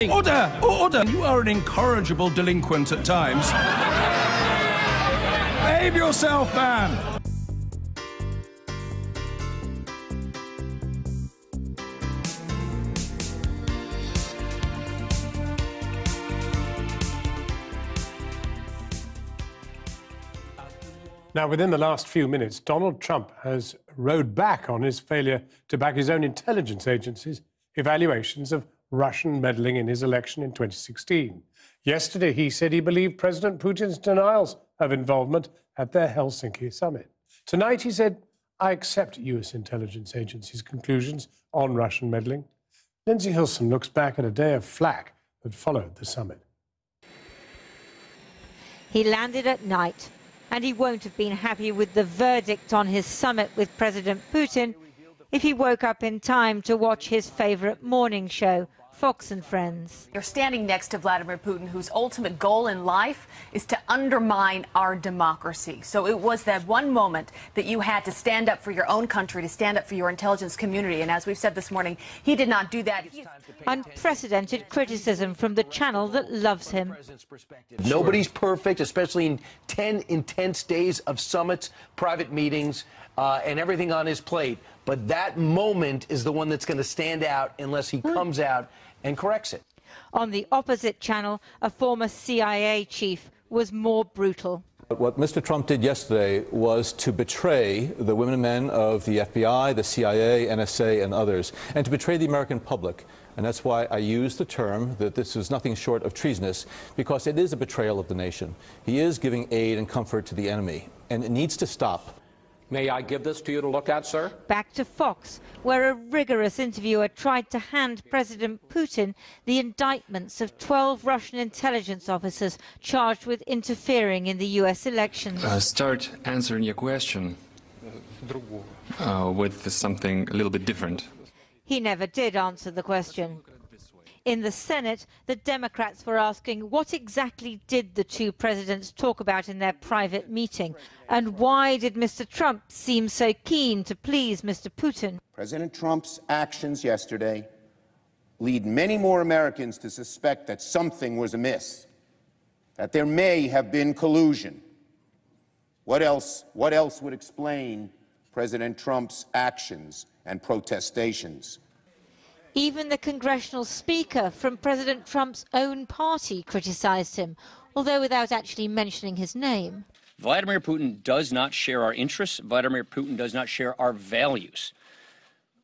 Order! Order! You are an incorrigible delinquent at times. Behave yourself, man! Now, within the last few minutes, Donald Trump has rode back on his failure to back his own intelligence agencies' evaluations of Russian meddling in his election in 2016. Yesterday, he said he believed President Putin's denials of involvement at their Helsinki summit. Tonight, he said, I accept US intelligence agencies' conclusions on Russian meddling. Lindsay Hilson looks back at a day of flack that followed the summit. He landed at night, and he won't have been happy with the verdict on his summit with President Putin if he woke up in time to watch his favorite morning show, Fox and Friends. You're standing next to Vladimir Putin, whose ultimate goal in life is to undermine our democracy. So it was that one moment that you had to stand up for your own country, to stand up for your intelligence community. And as we've said this morning, he did not do that. Unprecedented criticism from the channel that loves him. Nobody's perfect, especially in 10 intense days of summits, private meetings, and everything on his plate. But that moment is the one that's going to stand out unless he comes out and corrects it. On the opposite channel, a former CIA chief was more brutal. What Mr. Trump did yesterday was to betray the women and men of the FBI, the CIA, NSA, and others, and to betray the American public. And that's why I use the term that this is nothing short of treasonous, because it is a betrayal of the nation. He is giving aid and comfort to the enemy, and it needs to stop. May I give this to you to look at, sir? Back to Fox, where a rigorous interviewer tried to hand President Putin the indictments of 12 Russian intelligence officers charged with interfering in the US elections. Start answering your question with something a little bit different. He never did answer the question. In the Senate, the Democrats were asking what exactly did the two presidents talk about in their private meeting, and why did Mr. Trump seem so keen to please Mr. Putin? President Trump's actions yesterday lead many more Americans to suspect that something was amiss, that there may have been collusion. What else would explain President Trump's actions and protestations? Even the congressional speaker from President Trump's own party criticized him, although without actually mentioning his name. Vladimir Putin does not share our interests. Vladimir Putin does not share our values.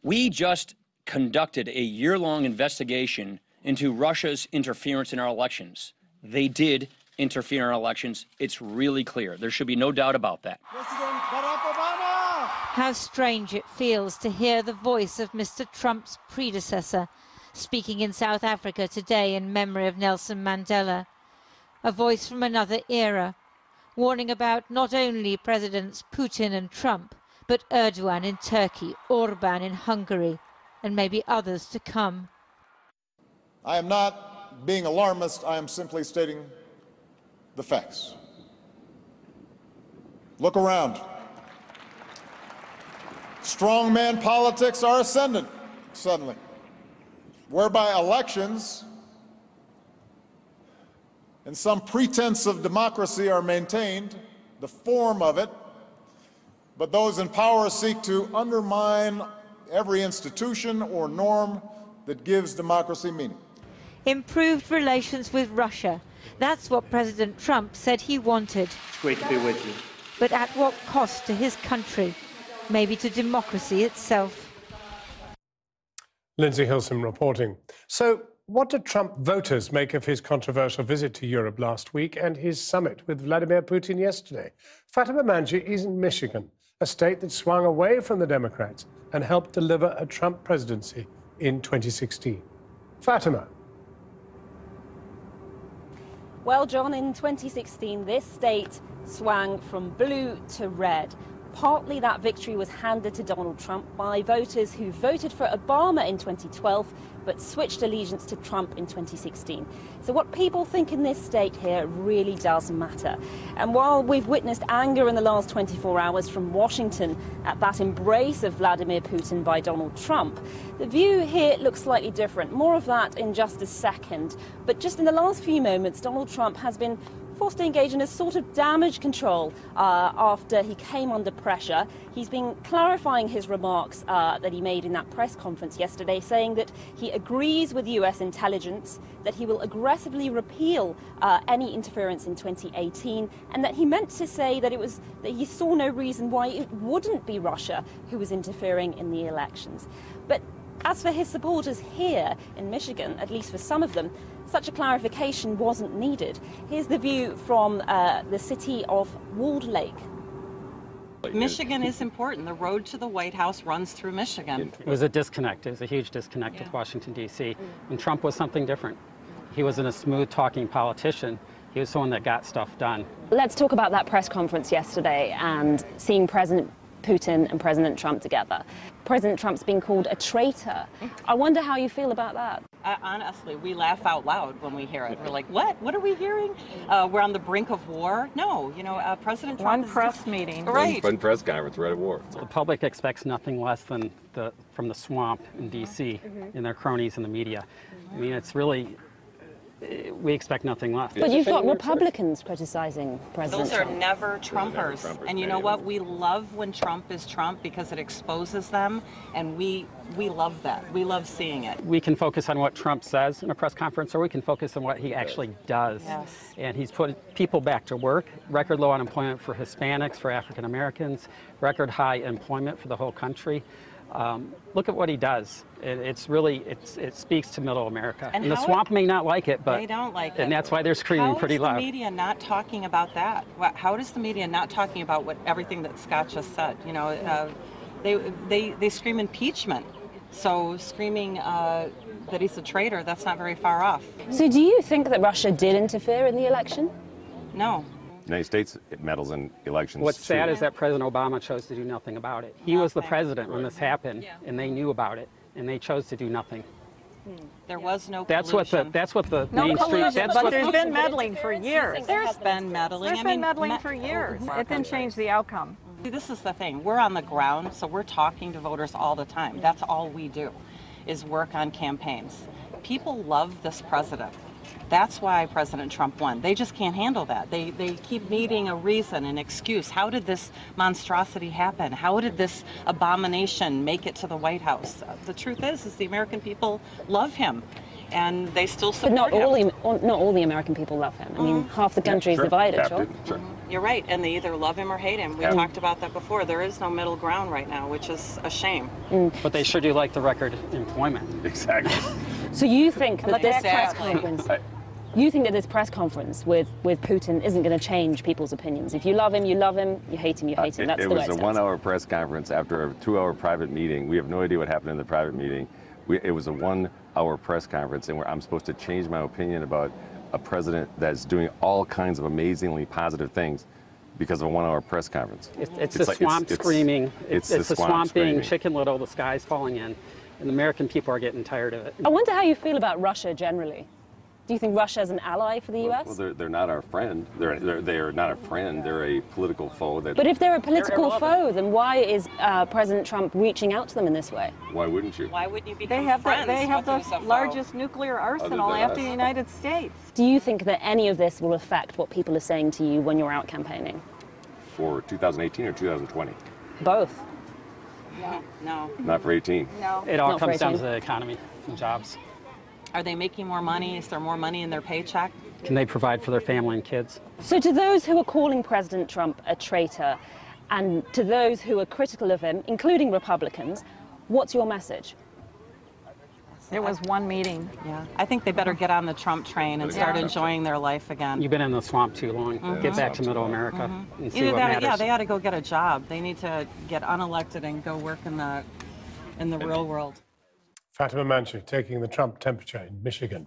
We just conducted a year-long investigation into Russia's interference in our elections. They did interfere in our elections. It's really clear. There should be no doubt about that. How strange it feels to hear the voice of Mr. Trump's predecessor speaking in South Africa today in memory of Nelson Mandela. A voice from another era, warning about not only Presidents Putin and Trump, but Erdogan in Turkey, Orban in Hungary, and maybe others to come. I am not being alarmist, I am simply stating the facts. Look around. Strongman politics are ascendant, suddenly, whereby elections and some pretense of democracy are maintained, the form of it, but those in power seek to undermine every institution or norm that gives democracy meaning. Improved relations with Russia. That's what President Trump said he wanted. It's great to be with you. But at what cost to his country? Maybe to democracy itself. Lindsay Hilson reporting. So, what did Trump voters make of his controversial visit to Europe last week and his summit with Vladimir Putin yesterday? Fatima Manji is in Michigan, a state that swung away from the Democrats and helped deliver a Trump presidency in 2016. Fatima. Well, John, in 2016, this state swung from blue to red. Partly that victory was handed to Donald Trump by voters who voted for Obama in 2012 but switched allegiance to Trump in 2016. So what people think in this state here really does matter. And while we've witnessed anger in the last 24 hours from Washington at that embrace of Vladimir Putin by Donald Trump, the view here looks slightly different. More of that in just a second. But just in the last few moments, Donald Trump has been forced to engage in a sort of damage control after he came under pressure. He's been clarifying his remarks that he made in that press conference yesterday, saying that he agrees with US intelligence, that he will aggressively repeal any interference in 2018, and that he meant to say that that he saw no reason why it wouldn't be Russia who was interfering in the elections. But as for his supporters here in Michigan, at least for some of them, such a clarification wasn't needed. Here's the view from the city of Walled Lake. Michigan is important. The road to the White House runs through Michigan. It was a disconnect. It was a huge disconnect with Washington, D.C. And Trump was something different. He wasn't a smooth-talking politician. He was someone that got stuff done. Let's talk about that press conference yesterday and seeing President Putin and President Trump together. President Trump's been called a traitor. I wonder how you feel about that. Honestly, we laugh out loud when we hear it. We're like, what? What are we hearing? We're on the brink of war? No, you know, President Trump. One press meeting. Right. One press conference, we're at war. The public expects nothing less than from the swamp in D.C. and their cronies in the media. I mean, it's really, we expect nothing less. But you've got Republicans criticizing President Trump. Those are never Trumpers. And you know what? We love when Trump is Trump because it exposes them, and we love that. We love seeing it. We can focus on what Trump says in a press conference, or we can focus on what he actually does. Yes. And he's put people back to work, record low unemployment for Hispanics, for African Americans, record high employment for the whole country. Look at what he does. It speaks to middle America. And the swamp may not like it, but they don't like it. And that's why they're screaming pretty loud. How is the media not talking about that? How is the media not talking about everything that Scott just said? You know, they scream impeachment. So screaming that he's a traitor, that's not very far off. So do you think that Russia did interfere in the election? No. The United States meddles in elections. What's sad is that President Obama chose to do nothing about it. He was the president when this happened, and they knew about it, and they chose to do nothing. There was no collusion. That's what the no mainstream. But there's been meddling for years. There's been meddling. There's been meddling for years. It didn't change the outcome. See, this is the thing. We're on the ground, so we're talking to voters all the time. That's all we do, is work on campaigns. People love this president. That's why President Trump won. They just can't handle that. They keep needing a reason, an excuse. How did this monstrosity happen? How did this abomination make it to the White House? The truth is the American people love him, and they still support him. But not all the American people love him. I mean, half the country is divided, sure. You're right, and they either love him or hate him. We talked about that before. There is no middle ground right now, which is a shame. But they sure do like the record employment. Exactly. So you think that this press conference... You think that this press conference with Putin isn't going to change people's opinions? If you love him, you love him. You hate him, you hate him. That's the way it was a 1-hour press conference after a 2-hour private meeting. We have no idea what happened in the private meeting. It was a 1-hour press conference, and I'm supposed to change my opinion about a president that's doing all kinds of amazingly positive things because of a 1-hour press conference. It's the swamp screaming. It's the swamp being Chicken Little, the sky's falling in, and the American people are getting tired of it. I wonder how you feel about Russia generally. Do you think Russia is an ally for the U.S.? Well, they're not our friend. They are not a friend. They're a political foe. But if they're a political foe, then why is President Trump reaching out to them in this way? Why wouldn't you? Why wouldn't you become friends? They have the largest nuclear arsenal after the United States. Do you think that any of this will affect what people are saying to you when you're out campaigning? For 2018 or 2020? Both. No. Not for 18. No. It all comes down to the economy and jobs. Are they making more money? Is there more money in their paycheck? Can they provide for their family and kids? So to those who are calling President Trump a traitor, and to those who are critical of him, including Republicans, what's your message? It was one meeting. Yeah. I think they better get on the Trump train and start enjoying their life again. You've been in the swamp too long. Get back to middle America and see what matters. Yeah, they ought to go get a job. They need to get unelected and go work in the real world. Fatima Manshi taking the Trump temperature in Michigan.